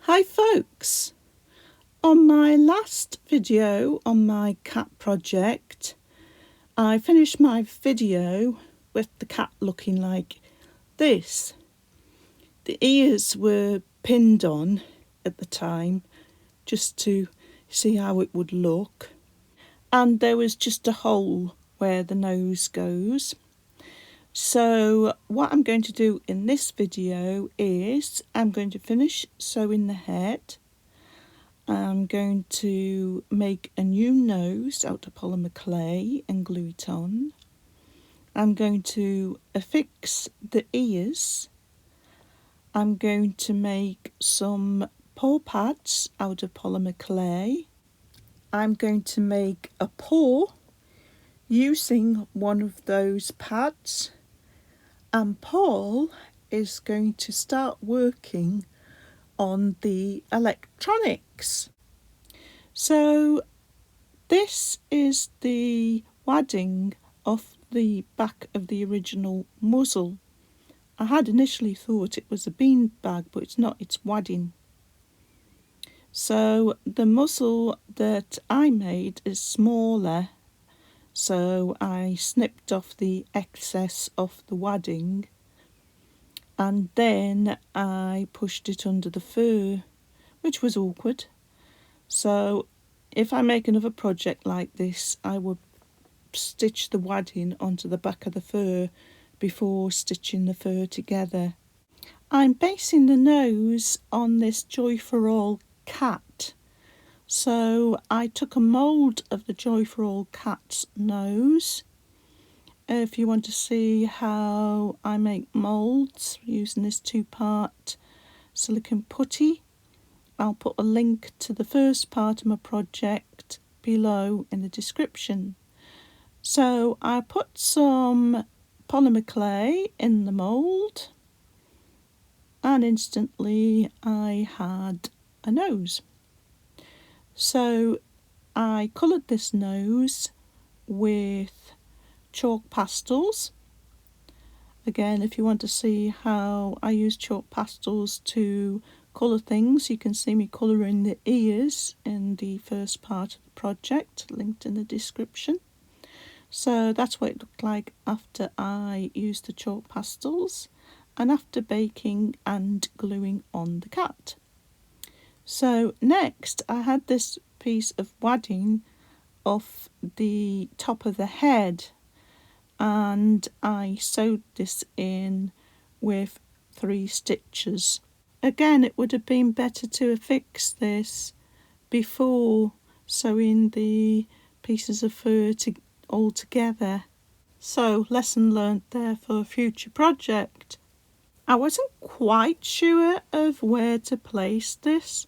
Hi folks! On my last video on my cat project, I finished my video with the cat looking like this. The ears were pinned on at the time just to see how it would look, and there was just a hole where the nose goes. So what I'm going to do in this video is I'm going to finish sewing the head. I'm going to make a new nose out of polymer clay and glue it on. I'm going to affix the ears. I'm going to make some paw pads out of polymer clay. I'm going to make a paw using one of those pads. And Paul is going to start working on the electronics. So this is the wadding off the back of the original muzzle. I had initially thought it was a bean bag, but it's not, it's wadding. So the muzzle that I made is smaller, so I snipped off the excess of the wadding and then I pushed it under the fur, which was awkward. So if I make another project like this, I would stitch the wadding onto the back of the fur before stitching the fur together. I'm basing the nose on this Joy for All cat. So I took a mould of the Joy for All cat's nose. If you want to see how I make moulds using this 2-part silicone putty, I'll put a link to the first part of my project below in the description. So I put some polymer clay in the mould and instantly I had a nose. So I coloured this nose with chalk pastels. Again, if you want to see how I use chalk pastels to colour things, you can see me colouring the ears in the first part of the project, linked in the description. So that's what it looked like after I used the chalk pastels and after baking and gluing on the cat. So next I had this piece of wadding off the top of the head and I sewed this in with 3 stitches. Again, it would have been better to affix this before sewing the pieces of fur all together. So lesson learnt there for a future project. I wasn't quite sure of where to place this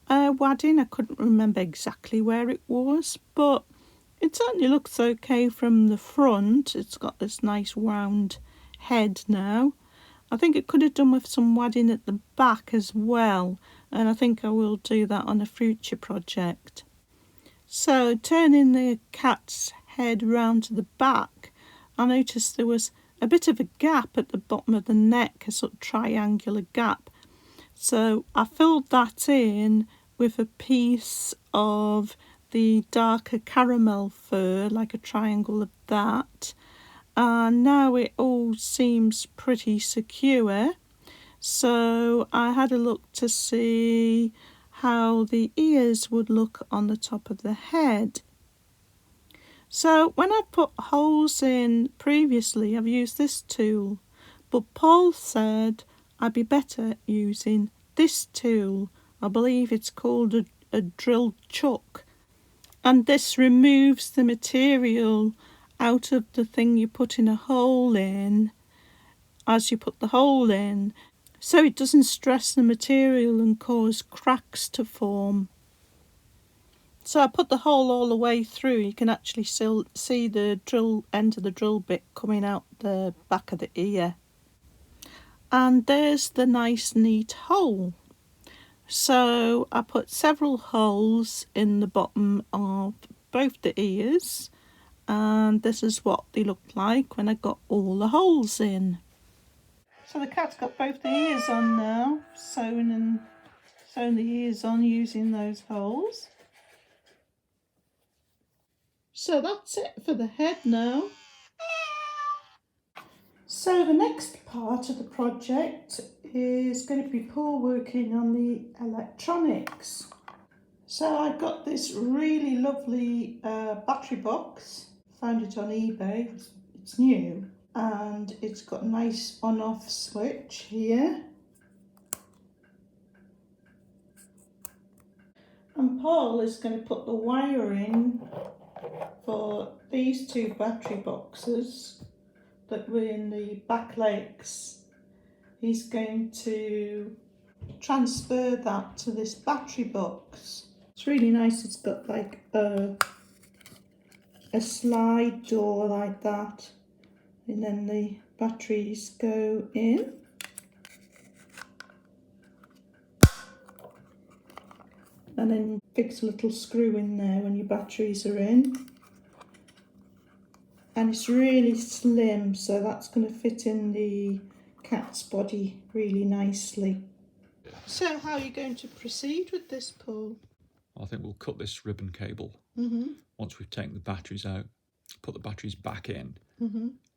wadding. I couldn't remember exactly where it was, but it certainly looks okay from the front. It's got this nice round head now. I think it could have done with some wadding at the back as well, and I think I will do that on a future project. So turning the cat's head round to the back, I noticed there was a bit of a gap at the bottom of the neck, a sort of triangular gap. So I filled that in with a piece of the darker caramel fur, like a triangle of that. And now it all seems pretty secure. So I had a look to see how the ears would look on the top of the head. So when I put holes in previously, I've used this tool, but Paul said I'd be better using this tool. I believe it's called a drill chuck, and this removes the material out of the thing you're putting a hole in as you put the hole in, so it doesn't stress the material and cause cracks to form. So I put the hole all the way through. You can actually still see the drill end of the drill bit coming out the back of the ear. And there's the nice neat hole. So I put several holes in the bottom of both the ears, and this is what they looked like when I got all the holes in. So the cat's got both the ears on now, sewn sewn the ears on using those holes. So that's it for the head now. So the next part of the project is going to be Paul working on the electronics. So I got this really lovely battery box, found it on eBay, it's new, and it's got a nice on-off switch here. And Paul is going to put the wire in for these two battery boxes that were in the back legs. He's going to transfer that to this battery box. It's really nice. It's got like a slide door like that, and then the batteries go in. And then fix a little screw in there when your batteries are in. And it's really slim, so that's going to fit in the cat's body really nicely. So how are you going to proceed with this, Paul? I think we'll cut this ribbon cable once we've taken the batteries out, put the batteries back in,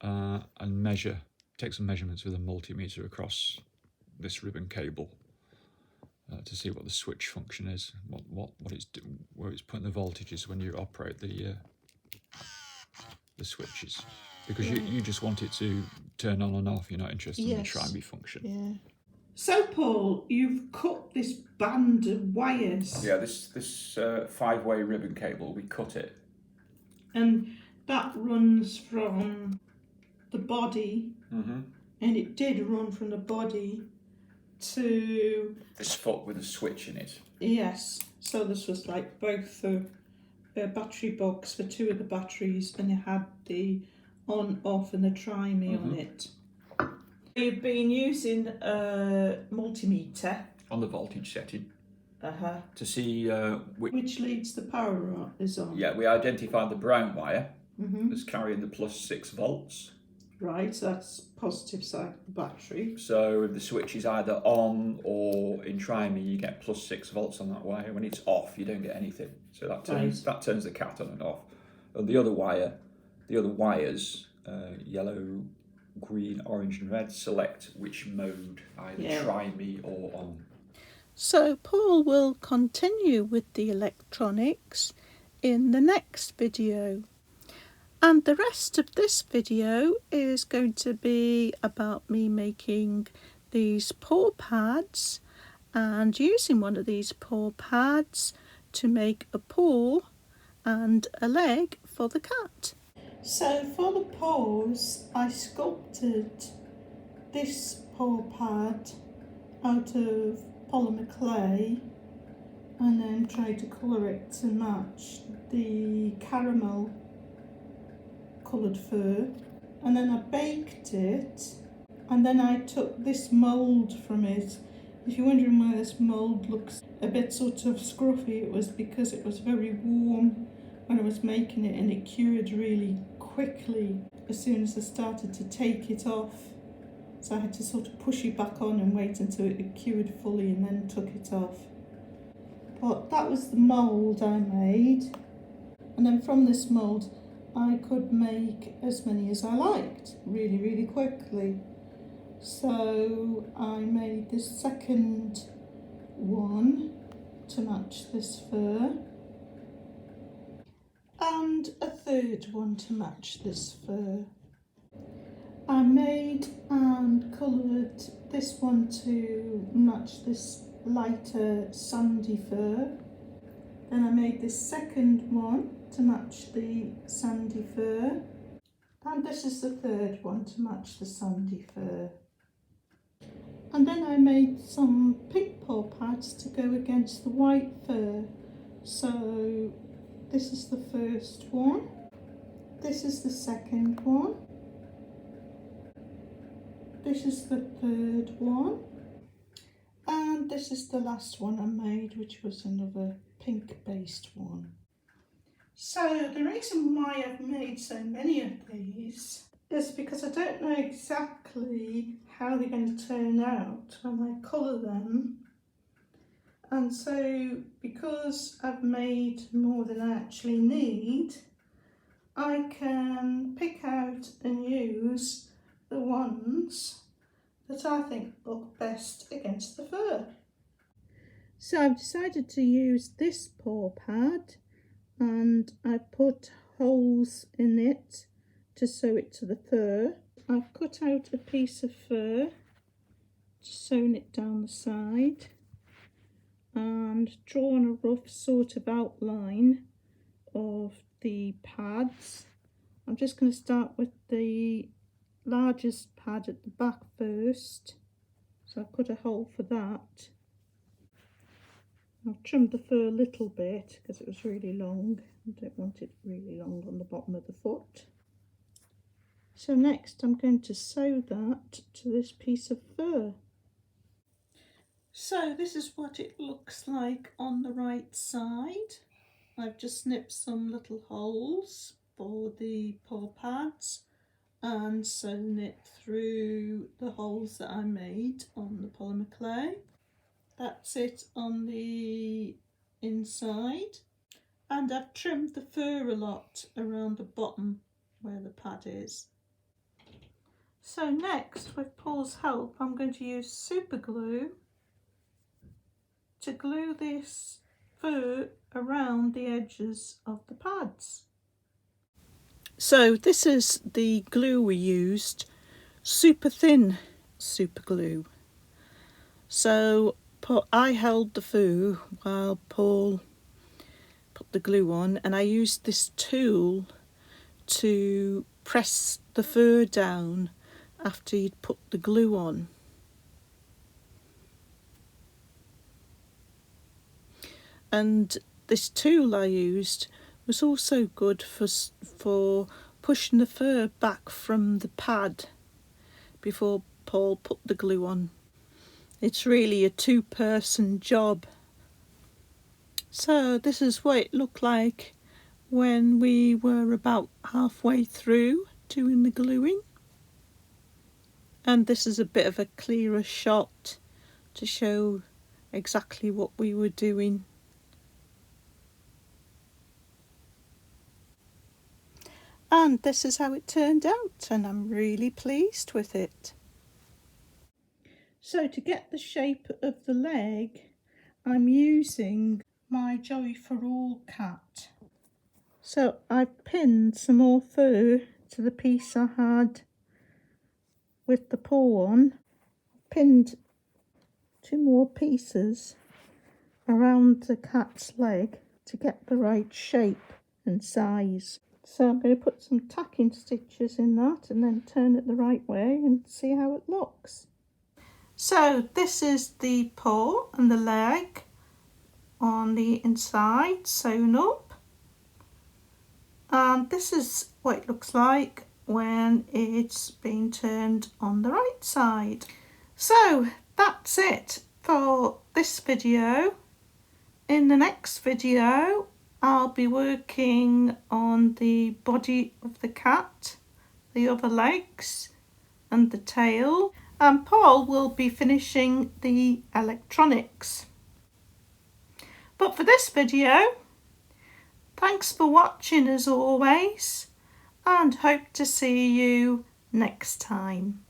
and take some measurements with a multimeter across this ribbon cable to see what the switch function is, where it's putting the voltages when you operate the switches, because you just want it to turn on and off. You're not interested in the try-me function. Yeah. So Paul, you've cut this band of wires. Yeah, this 5-way ribbon cable, we cut it. And that runs from the body, and it did run from the body to this foot with a switch in it. Yes, so this was like both the battery box for two of the batteries, and it had the on, off and the try-me on it. You've been using a multimeter on the voltage setting to see which leads the power is on. Yeah, we identified the brown wire as carrying the +6 volts. Right, so that's positive side of the battery. So if the switch is either on or in try-me, you get +6 volts on that wire. When it's off, you don't get anything. So that turns the cat on and off. And the other wires, yellow, green, orange and red, select which mode, either try-me or on. So Paul will continue with the electronics in the next video. And the rest of this video is going to be about me making these paw pads and using one of these paw pads to make a paw and a leg for the cat. So for the paws, I sculpted this paw pad out of polymer clay and then tried to colour it to match the caramel coloured fur, and then I baked it, and then I took this mould from it. If you're wondering why this mould looks a bit sort of scruffy, it was because it was very warm when I was making it, and it cured really quickly as soon as I started to take it off. So I had to sort of push it back on and wait until it cured fully and then took it off. But that was the mould I made, and then from this mould I could make as many as I liked really, really quickly. So I made this second one to match this fur, and a third one to match this fur. I made and coloured this one to match this lighter sandy fur. Then I made this second one to match the sandy fur, and this is the third one to match the sandy fur. And then I made some pink paw pads to go against the white fur. So this is the first one, this is the second one, this is the third one, and this is the last one I made, which was another pink based one. So the reason why I've made so many of these is because I don't know exactly how they're going to turn out when I colour them, And so because I've made more than I actually need, I can pick out and use the ones that I think look best against the fur. So I've decided to use this paw pad, and I put holes in it to sew it to the fur. I've cut out a piece of fur, sewn it down the side, and drawn a rough sort of outline of the pads. I'm just going to start with the largest pad at the back first, so I've cut a hole for that. I've trimmed the fur a little bit because it was really long. I don't want it really long on the bottom of the foot. So next I'm going to sew that to this piece of fur. So this is what it looks like on the right side. I've just snipped some little holes for the paw pads and sewn it through the holes that I made on the polymer clay. That's it on the inside, and I've trimmed the fur a lot around the bottom where the pad is. So next, with Paul's help, I'm going to use super glue to glue this fur around the edges of the pads. So this is the glue we used, super thin super glue. So I held the fur while Paul put the glue on, and I used this tool to press the fur down after you'd put the glue on. And this tool I used was also good for pushing the fur back from the pad before Paul put the glue on. It's really a two-person job. So this is what it looked like when we were about halfway through doing the gluing. And this is a bit of a clearer shot to show exactly what we were doing. And this is how it turned out, and I'm really pleased with it. So to get the shape of the leg, I'm using my Joey for All cat. So I've pinned some more fur to the piece I had with the paw on. Pinned 2 more pieces around the cat's leg to get the right shape and size. So I'm going to put some tacking stitches in that and then turn it the right way and see how it looks. So this is the paw and the leg on the inside sewn up, and this is what it looks like when it's been turned on the right side. So that's it for this video. In the next video I'll be working on the body of the cat, the other legs and the tail, and Paul will be finishing the electronics. But for this video, thanks for watching as always, and hope to see you next time.